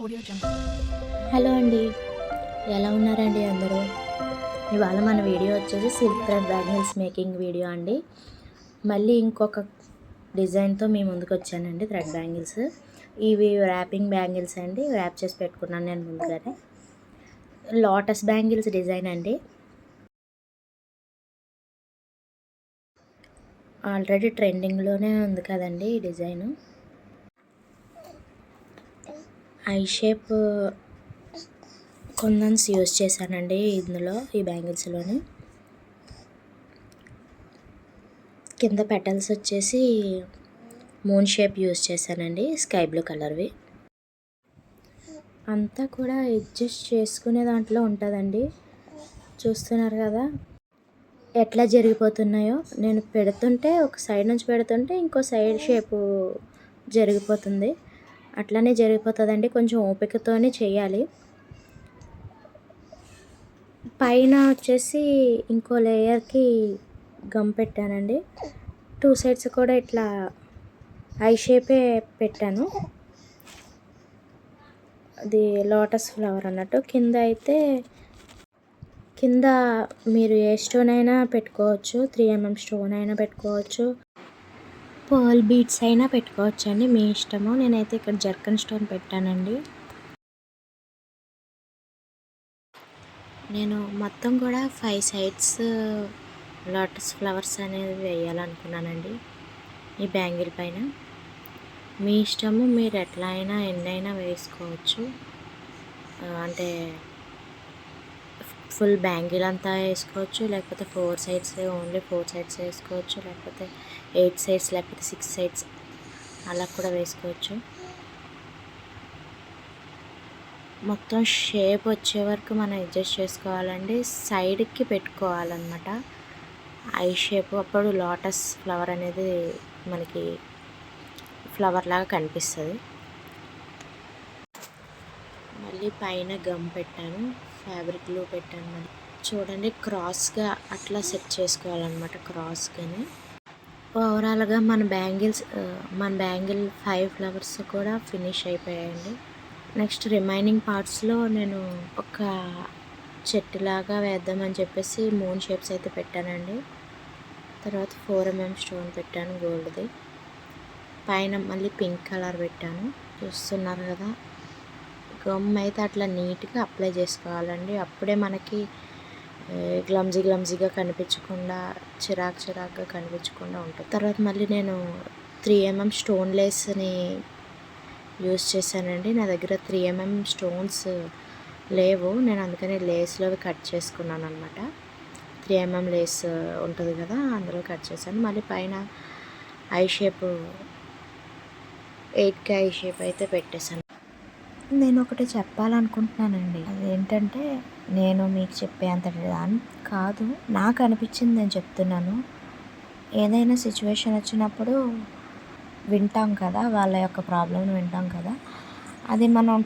Hello అండి, ఎలా ఉన్నారండి అందరూ? ఇవాళ మన వీడియో వచ్చేసి silk thread bangles making video అండి. మళ్ళీ ఇంకొక డిజైన్తో మీ ముందుకు వచ్చానండి. థ్రెడ్ బ్యాంగిల్స్ ఇవి ర్యాపింగ్ బ్యాంగిల్స్ అండి. ర్యాప్ చేసి పెట్టుకున్నాను నేను ముందుగానే. లోటస్ బ్యాంగిల్స్ డిజైన్ అండి. ఆల్రెడీ ట్రెండింగ్లోనే ఉంది కదండి ఈ డిజైను. ఐ షేప్ కొందన్స్ యూజ్ చేశానండి ఇందులో, ఈ బ్యాంగిల్స్లోని. కింద పెటల్స్ వచ్చేసి మూన్ షేప్ యూజ్ చేశానండి, స్కై బ్లూ కలర్వి. అంతా కూడా అడ్జస్ట్ చేసుకునే దాంట్లో ఉంటుందండి. చూస్తున్నారు కదా ఎట్లా జరిగిపోతున్నాయో. నేను పెడుతుంటే ఒక సైడ్ నుంచి పెడుతుంటే ఇంకో సైడ్ షేపు జరిగిపోతుంది. అట్లానే జరిగిపోతుందండి. కొంచెం ఓపికతోనే చేయాలి. పైన వచ్చేసి ఇంకో లేయర్కి గమ్ పెట్టానండి. 2 సైడ్స్ కూడా ఇట్లా ఐ షేపే పెట్టాను. అది లోటస్ ఫ్లవర్ అన్నట్టు. కింద మీరు ఏ స్టోన్ అయినా పెట్టుకోవచ్చు. 3mm స్టోన్ అయినా పెట్టుకోవచ్చు, పర్ల్ బీడ్స్ అయినా పెట్టుకోవచ్చు అండి, మీ ఇష్టము. నేనైతే ఇక్కడ జర్కన్ స్టోన్ పెట్టానండి. నేను మొత్తం కూడా 5 సైడ్స్ లోటస్ ఫ్లవర్స్ అనేది వేయాలనుకున్నానండి ఈ బ్యాంగిల్ పైన. మీ ఇష్టము, మీరు ఎట్లా అయినా ఎన్నైనా వేసుకోవచ్చు. అంటే ఫుల్ బ్యాంగిల్ అంతా వేసుకోవచ్చు, లేకపోతే 4 సైడ్స్ ఓన్లీ 4 సైడ్స్ వేసుకోవచ్చు, లేకపోతే 8 సైడ్స్, లేకపోతే 6 సైడ్స్ అలా కూడా వేసుకోవచ్చు. మొత్తం షేప్ వచ్చే వరకు మనం అడ్జస్ట్ చేసుకోవాలండి. సైడ్కి పెట్టుకోవాలన్నమాట ఐ షేప్. అప్పుడు లోటస్ ఫ్లవర్ అనేది మనకి ఫ్లవర్ లాగా కనిపిస్తుంది. మళ్ళీ పైన గమ్ పెట్టాను, ఫ్యాబ్రిక్ గ్లూ పెట్టాను. మళ్ళీ చూడండి క్రాస్గా అట్లా సెట్ చేసుకోవాలన్నమాట, క్రాస్గానే. ఓవరాల్గా మన బ్యాంగిల్ 5 ఫ్లవర్స్ కూడా ఫినిష్ అయిపోయాయండి. నెక్స్ట్ రిమైనింగ్ పార్ట్స్లో నేను ఒక చెట్టులాగా వేద్దామని చెప్పేసి మూన్ షేప్స్ అయితే పెట్టానండి. తర్వాత 4mm స్టోన్ పెట్టాను గోల్డ్ది. పైన మళ్ళీ పింక్ కలర్ పెట్టాను. చూస్తున్నారు కదా, గమ్ అయితే అట్లా నీట్గా అప్లై చేసుకోవాలండి. అప్పుడే మనకి గ్లమ్జీగా కనిపించకుండా, చిరాకుగా కనిపించకుండా ఉంటుంది. తర్వాత మళ్ళీ నేను 3mm స్టోన్ లేస్ని యూస్ చేశానండి. నా దగ్గర 3mm స్టోన్స్ లేవు, నేను అందుకని లేస్లో కట్ చేసుకున్నాను అనమాట. 3mm లేస్ ఉంటుంది కదా, అందులో కట్ చేశాను. మళ్ళీ పైన I shape 8K I shape అయితే పెట్టేశాను. నేను ఒకటి చెప్పాలనుకుంటున్నానండి. అదేంటంటే, నేను మీకు చెప్పేంత కాదు, నాకు అనిపించింది నేను చెప్తున్నాను. ఏదైనా సిచ్యువేషన్ వచ్చినప్పుడు వింటాం కదా, వాళ్ళ యొక్క ప్రాబ్లమ్ని వింటాం కదా, అది మనం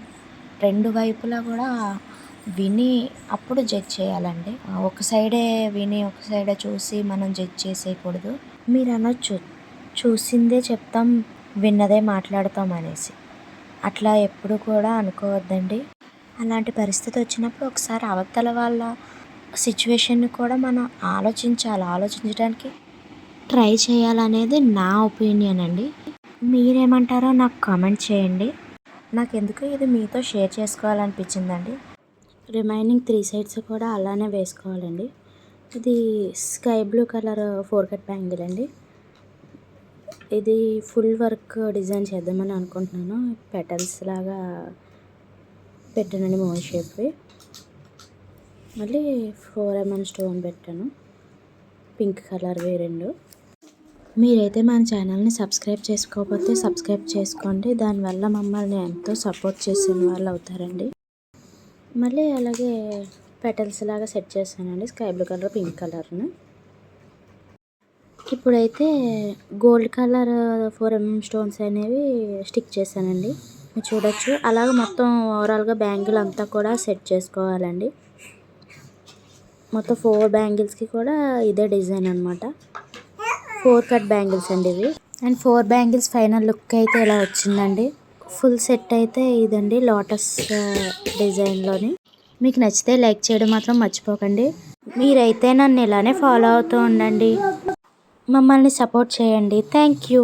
2 వైపులా కూడా విని అప్పుడు జడ్జ్ చేయాలండి. ఒక సైడే విని ఒక సైడే చూసి మనం జడ్జ్ చేసేయకూడదు. మీరు అనొచ్చు, చూసిందే చెప్తాం, విన్నదే మాట్లాడతాం అనేసి. అట్లా ఎప్పుడు కూడా అనుకోవద్దండి. అలాంటి పరిస్థితి వచ్చినప్పుడు ఒకసారి అవతల వాళ్ళ సిచ్యువేషన్ని కూడా మనం ఆలోచించడానికి ట్రై చేయాలనేది నా ఒపీనియన్ అండి. మీరేమంటారో నాకు కామెంట్ చేయండి. నాకు ఎందుకు ఇది మీతో షేర్ చేసుకోవాలనిపించిందండి. రిమైనింగ్ 3 సైడ్స్ కూడా అలానే వేసుకోవాలండి. ఇది sky blue colour 4 cut bangle అండి. ఇది ఫుల్ వర్క్ డిజైన్ చేద్దామని అనుకుంటున్నాను. పెటల్స్ లాగా పెట్టానండి మూన్ షేప్వి. మళ్ళీ 4mm స్టోన్ పెట్టాను, పింక్ కలర్వి 2. మీరైతే మన ఛానల్ని సబ్స్క్రైబ్ చేసుకోకపోతే సబ్స్క్రైబ్ చేసుకోండి. దానివల్ల మమ్మల్ని ఎంతో సపోర్ట్ చేసిన వాళ్ళు అవుతారండి. మళ్ళీ అలాగే పెటల్స్ లాగా సెట్ చేశానండి, స్కై బ్లూ కలర్, పింక్ కలర్ను. ఇప్పుడైతే గోల్డ్ కలర్ 4mm స్టోన్స్ అనేవి స్టిక్ చేశానండి, మీరు చూడొచ్చు. అలాగే మొత్తం ఓవరాల్గా బ్యాంగిల్ అంతా కూడా సెట్ చేసుకోవాలండి. మొత్తం 4 బ్యాంగిల్స్కి కూడా ఇదే డిజైన్ అనమాట. 4 కట్ బ్యాంగిల్స్ అండి ఇవి. అండ్ 4 బ్యాంగిల్స్ ఫైనల్ లుక్ అయితే ఇలా వచ్చిందండి. ఫుల్ సెట్ అయితే ఇదండి లోటస్ డిజైన్లోని. మీకు నచ్చితే లైక్ చేయడం మాత్రం మర్చిపోకండి. మీరైతే నన్ను ఇలానే ఫాలో అవుతూ ఉండండి, మమ్మల్ని సపోర్ట్ చేయండి. Thank you.